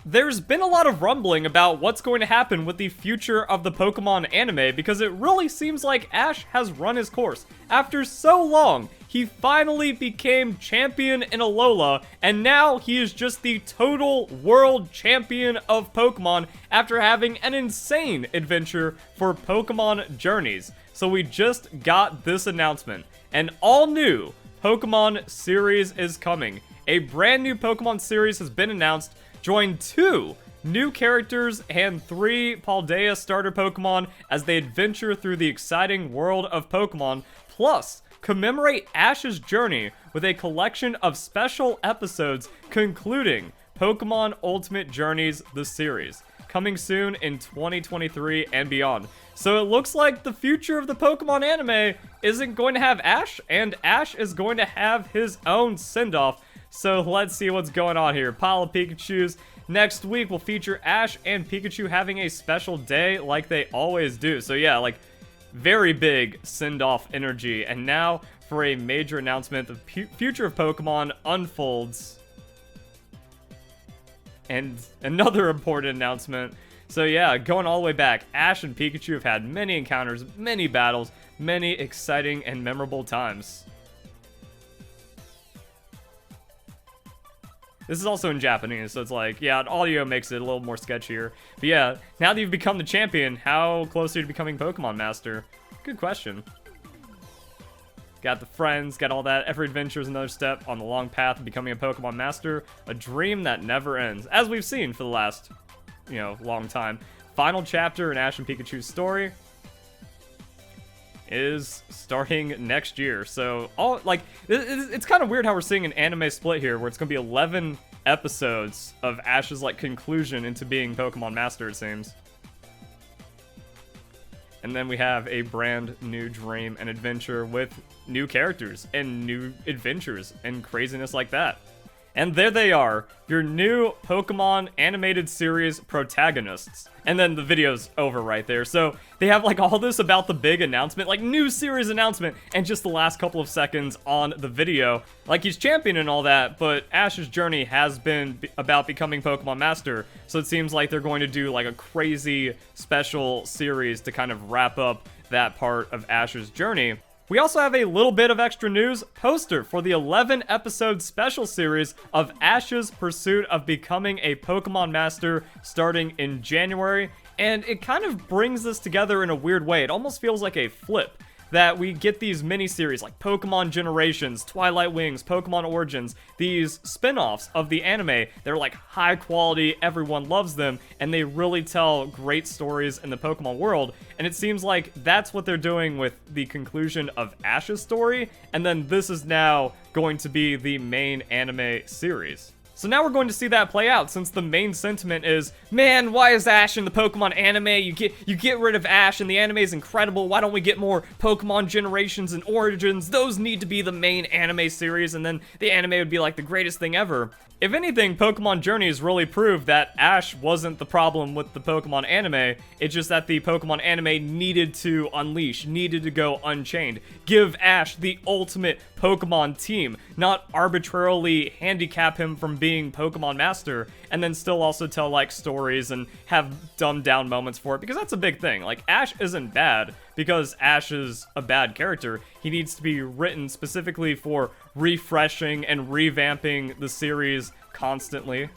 there's been a lot of rumbling about what's going to happen with the future of the Pokemon anime because it really seems like Ash has run his course. After so long, he finally became champion in Alola, and now he is just the total world champion of Pokemon after having an insane adventure for Pokemon Journeys. So we just got this announcement. An all-new Pokemon series is coming. A brand new Pokemon series has been announced. Join 2 new characters and 3 Paldea starter Pokemon as they adventure through the exciting world of Pokemon. Plus, commemorate Ash's journey with a collection of special episodes concluding Pokemon Ultimate Journeys, the series. Coming soon in 2023 and beyond. So it looks like the future of the Pokemon anime isn't going to have Ash, and Ash is going to have his own send-off. So let's see what's going on here. Pile of Pikachus. Next week will feature Ash and Pikachu having a special day like they always do. So yeah, like very big send-off energy. And now for a major announcement, the future of Pokemon unfolds. And another important announcement. So yeah, going all the way back, Ash and Pikachu have had many encounters, many battles, many exciting and memorable times. This is also in Japanese, so it's like, yeah, audio makes it a little more sketchier. But yeah, now that you've become the champion, how close are you to becoming Pokemon Master? Good question. Got the friends, got all that. Every adventure is another step on the long path of becoming a Pokemon Master. A dream that never ends, as we've seen for the last, long time. Final chapter in Ash and Pikachu's story is starting next year. So, it's kind of weird how we're seeing an anime split here, where it's going to be 11 episodes of Ash's, conclusion into being Pokemon Master, it seems. And then we have a brand new dream and adventure with new characters and new adventures and craziness like that. And there they are, your new Pokemon animated series protagonists. And then the video's over right there. So they have all this about the big announcement, new series announcement, and just the last couple of seconds on the video. He's champion and all that, but Ash's journey has been about becoming Pokemon Master. So it seems like they're going to do a crazy special series to kind of wrap up that part of Ash's journey. We also have a little bit of extra news poster for the 11-episode special series of Ash's pursuit of becoming a Pokemon Master starting in January, and it kind of brings this together in a weird way. It almost feels like a flip, that we get these mini-series like Pokemon Generations, Twilight Wings, Pokemon Origins, these spin-offs of the anime. They're high quality, everyone loves them, and they really tell great stories in the Pokemon world. And it seems like that's what they're doing with the conclusion of Ash's story, and then this is now going to be the main anime series. So now we're going to see that play out, since the main sentiment is, man, why is Ash in the Pokemon anime? You get rid of Ash and the anime is incredible. Why don't we get more Pokemon Generations and Origins? Those need to be the main anime series, and then the anime would be the greatest thing ever. If anything, Pokemon Journeys really proved that Ash wasn't the problem with the Pokemon anime. It's just that the Pokemon anime needed to unleash, needed to go unchained. Give Ash the ultimate Pokemon team, not arbitrarily handicap him from being Pokemon Master, and then still also tell stories and have dumbed down moments for it, because that's a big thing. Ash isn't bad because Ash is a bad character. He needs to be written specifically for refreshing and revamping the series constantly.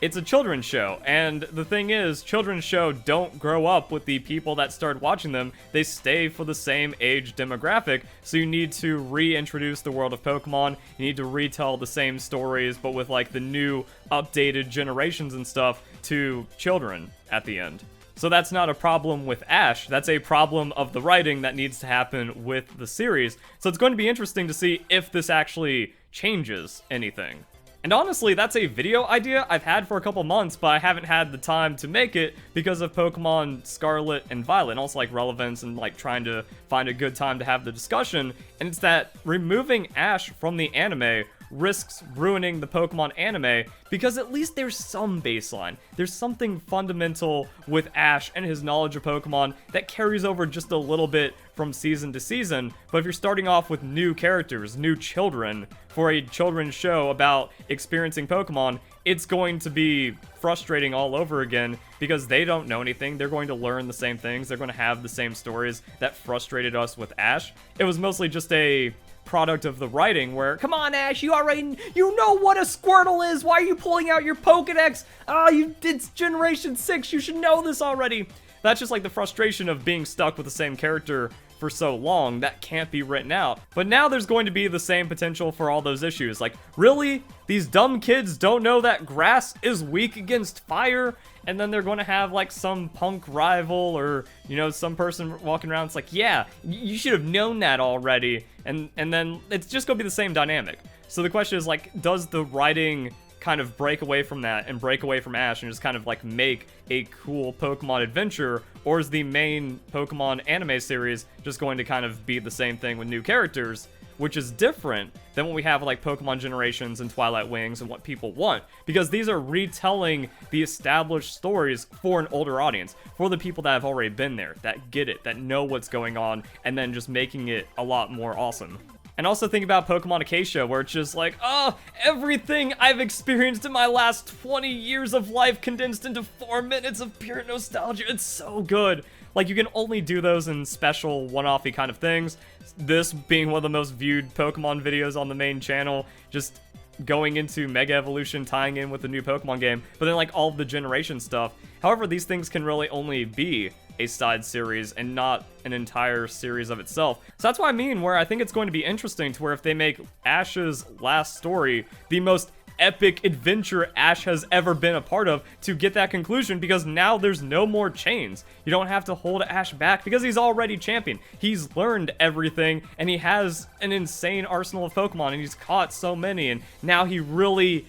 It's a children's show, and the thing is, children's shows don't grow up with the people that start watching them. They stay for the same age demographic, so you need to reintroduce the world of Pokemon. You need to retell the same stories, but with the new updated generations and stuff to children at the end. So that's not a problem with Ash, that's a problem of the writing that needs to happen with the series. So it's going to be interesting to see if this actually changes anything. And honestly, that's a video idea I've had for a couple months, but I haven't had the time to make it because of Pokemon Scarlet and Violet, and also relevance and trying to find a good time to have the discussion. And it's that removing Ash from the anime risks ruining the Pokemon anime, because at least there's some baseline. There's something fundamental with Ash and his knowledge of Pokemon that carries over just a little bit from season to season. But if you're starting off with new characters, new children, for a children's show about experiencing Pokemon, it's going to be frustrating all over again because they don't know anything. They're going to learn the same things. They're going to have the same stories that frustrated us with Ash. It was mostly just a product of the writing where, come on, Ash, you know what a Squirtle is. Why are you pulling out your Pokedex? It's Generation 6. You should know this already. That's just like the frustration of being stuck with the same character for so long. That can't be written out. But now there's going to be the same potential for all those issues. Like, really? These dumb kids don't know that grass is weak against fire? And then they're going to have like some punk rival or, you know, some person walking around. It's like, yeah, you should have known that already. And then it's just going to be the same dynamic. So the question is, like, does the writing kind of break away from that and break away from Ash and just kind of like make a cool Pokemon adventure, or is the main Pokemon anime series just going to kind of be the same thing with new characters, which is different than what we have with like Pokemon Generations and Twilight Wings and what people want, because these are retelling the established stories for an older audience, for the people that have already been there, that get it, that know what's going on, and then just making it a lot more awesome. And also think about Pokemon Acacia, where it's just like, oh, everything I've experienced in my last 20 years of life condensed into 4 minutes of pure nostalgia. It's so good. Like, you can only do those in special one-offy kind of things. This being one of the most viewed Pokemon videos on the main channel, just going into Mega Evolution, tying in with the new Pokemon game, but then like all of the generation stuff. However, these things can really only be a side series and not an entire series of itself. So that's what I mean, where I think it's going to be interesting to where if they make Ash's last story the most epic adventure Ash has ever been a part of, to get that conclusion, because now there's no more chains. You don't have to hold Ash back because he's already champion. He's learned everything and he has an insane arsenal of Pokemon and he's caught so many, and now he really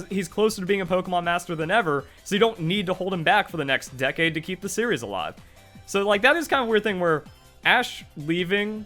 he's closer to being a Pokemon master than ever, so you don't need to hold him back for the next decade to keep the series alive. So like that is kind of a weird thing where Ash leaving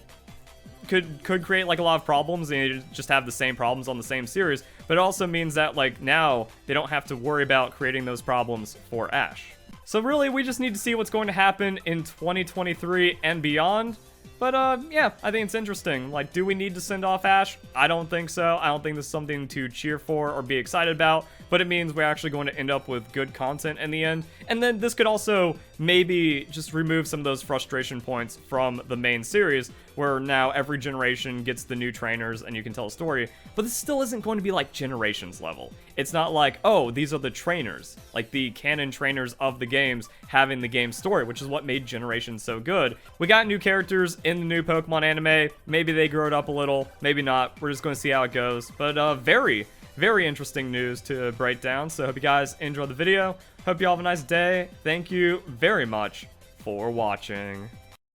could create like a lot of problems and you just have the same problems on the same series, but it also means that like now they don't have to worry about creating those problems for Ash. So really we just need to see what's going to happen in 2023 and beyond. But yeah, I think it's interesting. Like, do we need to send off Ash? I don't think so. I don't think this is something to cheer for or be excited about, but it means we're actually going to end up with good content in the end. And then this could also maybe just remove some of those frustration points from the main series, where now every generation gets the new trainers and you can tell a story, but this still isn't going to be like Generations level. It's not like, oh, these are the trainers, like the canon trainers of the games having the game story, which is what made Generations so good. We got new characters in the new Pokemon anime. Maybe they grow it up a little, maybe not. We're just going to see how it goes. But very interesting news to break down. So I hope you guys enjoyed the video. Hope you all have a nice day. Thank you very much for watching.